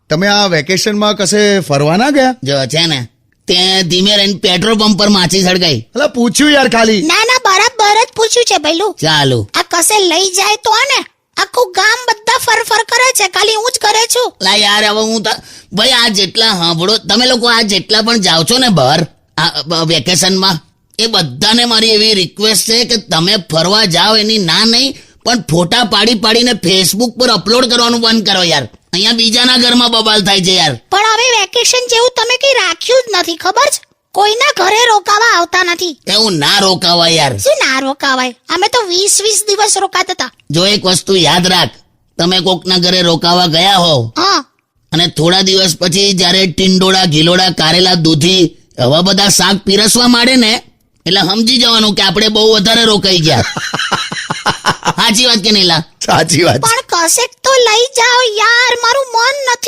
તમે આ વેકેશનમાં કશે ફરવા ના ગયા? જો છે ને તે ધીમે રહીને પેટ્રોલ પંપ પર માછી સળગાઈ. અલા પૂછ્યું યાર ખાલી. ના બરાબર જ પૂછ્યું છે ભઈલું. ચાલુ આ કસે લઈ જાય તો ને આખું ગામ બધા ફર કરે છે, ખાલી હું જ કરે છું. લા યાર હવે હું ભાઈ આ જેટલા સાંભળો તમે લોકો, આ જેટલા પણ જાઓ છો ને બહાર આ વેકેશનમાં, એ બધાને મારી એવી રિક્વેસ્ટ છે કે તમે ફરવા જાઓ એની ના નહીં, પણ ફોટા પાડીને ફેસબુક પર અપલોડ કરવાનું બંધ કરો યાર. અહીંયા બીજાના ઘરમાં બબાલ થાય છે યાર. પણ હવે વેકેશન જેવું તમે કઈ રાખ્યું જ નથી, ખબર છે? કોઈના ઘરે રોકાવા આવતા નથી. એવું ના રોકાવા યાર. શું ના રોકાવાય? અમે તો 20 દિવસ રોકાતા હતા. જો એક વસ્તુ યાદ રાખ, તમે કોકના ઘરે રોકાવા ગયા હોવ હા, અને થોડા દિવસ પછી જયારે ટીંડોળા, ગિલોડા, કારેલા, દૂધી આવા બધા શાક પીરસવા માંડે ને, એટલે સમજી જવાનું કે આપણે બહુ વધારે રોકાઈ ગયા. સાચી વાત કે નહીં લા? સાચી વાત. પણ કશેક તો લઈ જાઓ યાર, મારું મન નથી.